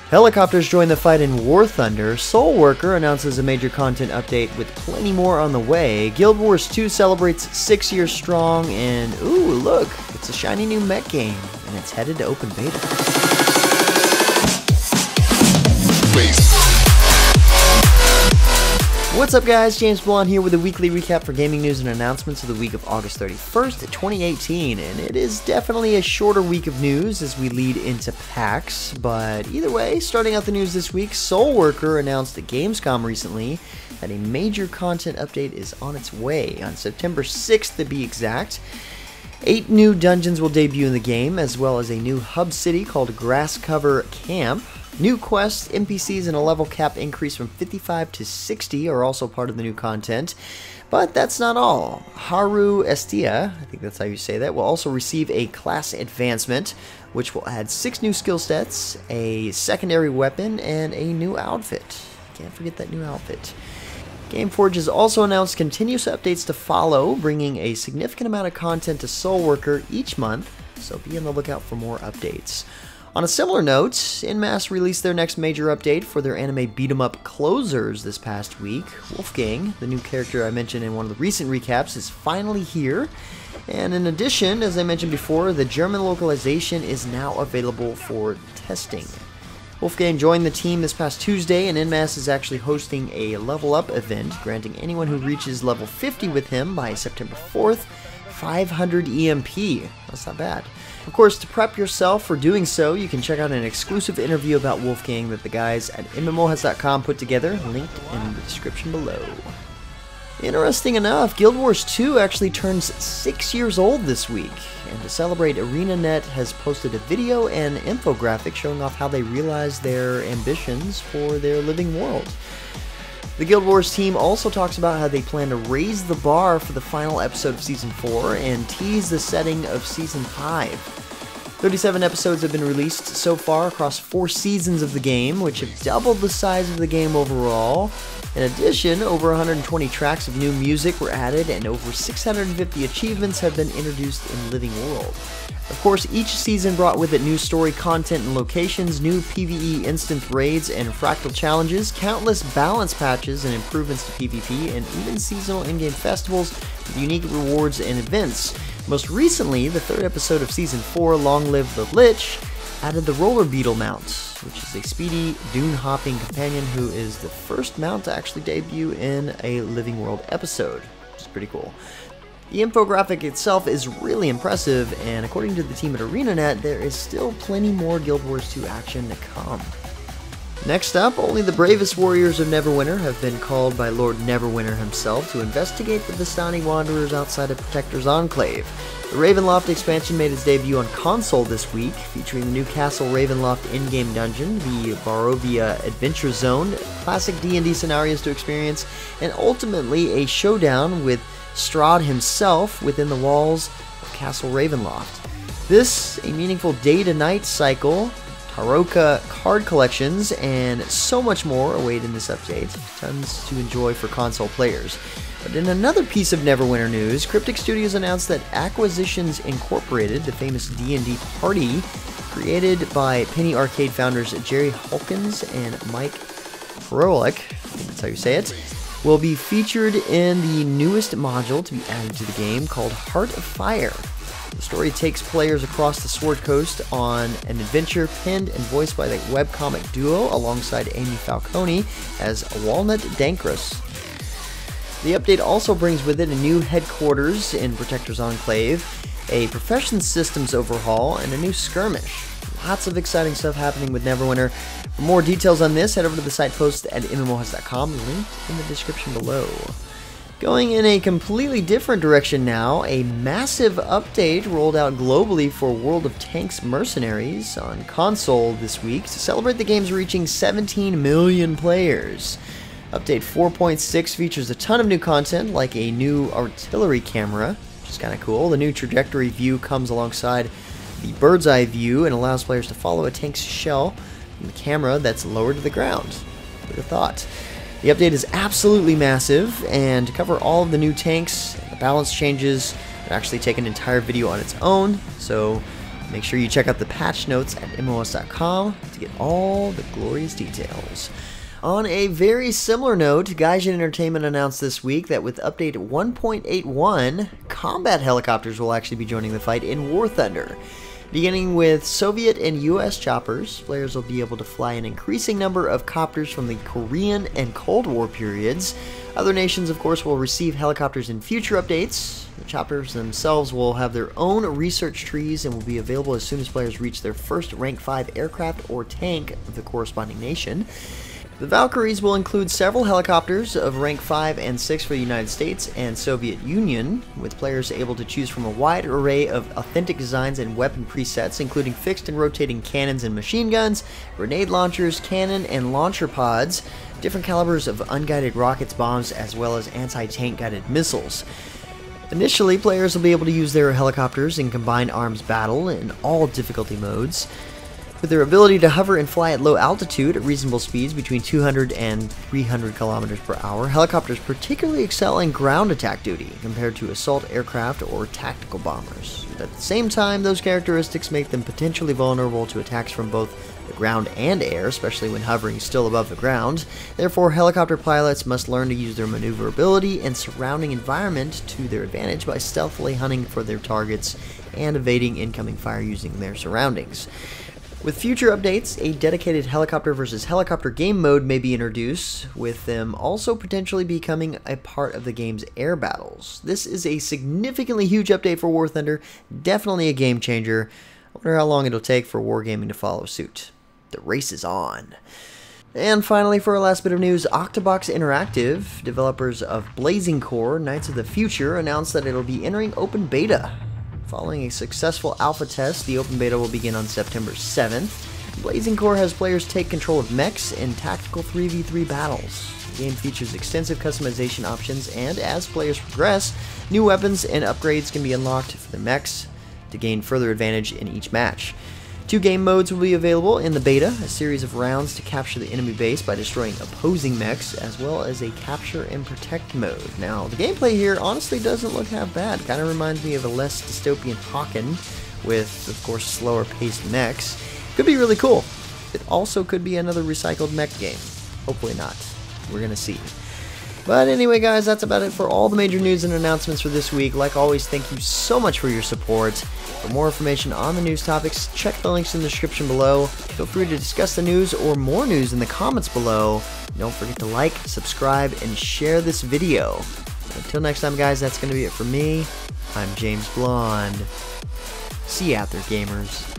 Helicopters join the fight in War Thunder. Soul Worker announces a major content update with plenty more on the way. Guild Wars 2 celebrates 6 years strong, and ooh, look, it's a shiny new mech game, and it's headed to open beta. What's up guys, James Blonde here with a weekly recap for gaming news and announcements of the week of August 31st, 2018, and it is definitely a shorter week of news as we lead into PAX, but either way, starting out the news this week, Soul Worker announced at Gamescom recently that a major content update is on its way, on September 6th to be exact. 8 new dungeons will debut in the game, as well as a new hub city called Grasscover Camp. New quests, NPCs, and a level cap increase from 55 to 60 are also part of the new content. But that's not all. Haru Estia, I think that's how you say that, will also receive a class advancement, which will add 6 new skill sets, a secondary weapon, and a new outfit. Can't forget that new outfit. Gameforge has also announced continuous updates to follow, bringing a significant amount of content to Soul Worker each month, so be on the lookout for more updates. On a similar note, Inmass released their next major update for their anime beat-em-up closers this past week. Wolfgang, the new character I mentioned in one of the recent recaps, is finally here. And in addition, as I mentioned before, the German localization is now available for testing. Wolfgang joined the team this past Tuesday, and Inmass is actually hosting a level up event, granting anyone who reaches level 50 with him by September 4th, 500 EMP. That's not bad. Of course, to prep yourself for doing so, you can check out an exclusive interview about Wolfgang that the guys at MMOHas.com put together, linked in the description below. Interesting enough, Guild Wars 2 actually turns 6 years old this week, and to celebrate, ArenaNet has posted a video and infographic showing off how they realized their ambitions for their living world. The Guild Wars team also talks about how they plan to raise the bar for the final episode of Season 4 and tease the setting of Season 5. 37 episodes have been released so far across 4 seasons of the game, which have doubled the size of the game overall. In addition, over 120 tracks of new music were added, and over 650 achievements have been introduced in Living World. Of course, each season brought with it new story content and locations, new PvE instant raids and fractal challenges, countless balance patches and improvements to PvP, and even seasonal in-game festivals with unique rewards and events. Most recently, the 3rd episode of Season 4, Long Live the Lich, added the Roller Beetle mount, which is a speedy, dune-hopping companion who is the first mount to actually debut in a Living World episode, which is pretty cool. The infographic itself is really impressive, and according to the team at ArenaNet, there is still plenty more Guild Wars 2 action to come. Next up, only the bravest warriors of Neverwinter have been called by Lord Neverwinter himself to investigate the Vistani wanderers outside of Protector's Enclave. The Ravenloft expansion made its debut on console this week, featuring the new Castle Ravenloft in-game dungeon, the Barovia Adventure Zone, classic D&D scenarios to experience, and ultimately a showdown with Strahd himself within the walls of Castle Ravenloft. This, a meaningful day-to-night cycle, Taroka card collections, and so much more await in this update. Tons to enjoy for console players. But in another piece of Neverwinter news, Cryptic Studios announced that Acquisitions Incorporated, the famous D&D party created by Penny Arcade founders Jerry Hawkins and Mike Froelich, I think that's how you say it, will be featured in the newest module to be added to the game called Heart of Fire. The story takes players across the Sword Coast on an adventure penned and voiced by the webcomic duo alongside Amy Falcone as Walnut Dankras. The update also brings with it a new headquarters in Protector's Enclave, a profession systems overhaul, and a new skirmish. Lots of exciting stuff happening with Neverwinter. For more details on this, head over to the site post at MMOHas.com, linked in the description below. Going in a completely different direction now, a massive update rolled out globally for World of Tanks Mercenaries on console this week to celebrate the game's reaching 17 million players. Update 4.6 features a ton of new content, like a new artillery camera, which is kind of cool. The new trajectory view comes alongside the bird's eye view and allows players to follow a tank's shell from the camera that's lowered to the ground. Who'd have thought? The update is absolutely massive, and to cover all of the new tanks, the balance changes, it actually take an entire video on its own, so Make sure you check out the patch notes at MOS.com to get all the glorious details. On a very similar note, Gaijin Entertainment announced this week that with update 1.81, combat helicopters will actually be joining the fight in War Thunder. Beginning with Soviet and US choppers, players will be able to fly an increasing number of copters from the Korean and Cold War periods. Other nations, of course, will receive helicopters in future updates. The choppers themselves will have their own research trees and will be available as soon as players reach their first rank 5 aircraft or tank of the corresponding nation. The Valkyries will include several helicopters of rank 5 and 6 for the United States and Soviet Union, with players able to choose from a wide array of authentic designs and weapon presets, including fixed and rotating cannons and machine guns, grenade launchers, cannon and launcher pods, different calibers of unguided rockets, bombs, as well as anti-tank guided missiles. Initially, players will be able to use their helicopters in combined arms battle in all difficulty modes. With their ability to hover and fly at low altitude at reasonable speeds between 200 and 300 kilometers per hour, helicopters particularly excel in ground attack duty compared to assault aircraft or tactical bombers. At the same time, those characteristics make them potentially vulnerable to attacks from both the ground and air, especially when hovering still above the ground. Therefore, helicopter pilots must learn to use their maneuverability and surrounding environment to their advantage by stealthily hunting for their targets and evading incoming fire using their surroundings. With future updates, a dedicated helicopter versus helicopter game mode may be introduced, with them also potentially becoming a part of the game's air battles. This is a significantly huge update for War Thunder, definitely a game changer. I wonder how long it'll take for Wargaming to follow suit. The race is on. And finally, for our last bit of news, Octobox Interactive, developers of Blazing Core, Knights of the Future, announced that it'll be entering open beta. Following a successful alpha test, the open beta will begin on September 7th. Blazing Core has players take control of mechs in tactical 3v3 battles. The game features extensive customization options, and as players progress, new weapons and upgrades can be unlocked for the mechs to gain further advantage in each match. 2 game modes will be available in the beta, a series of rounds to capture the enemy base by destroying opposing mechs, as well as a capture and protect mode. Now, the gameplay here honestly doesn't look half bad. Kind of reminds me of a less dystopian Hawken, with, of course, slower paced mechs. Could be really cool. It also could be another recycled mech game. Hopefully not. We're gonna see. But anyway, guys, that's about it for all the major news and announcements for this week. Like always, thank you so much for your support. For more information on the news topics, check the links in the description below. Feel free to discuss the news or more news in the comments below. Don't forget to like, subscribe, and share this video. Until next time, guys, that's going to be it for me. I'm James Blonde. See you out there, gamers.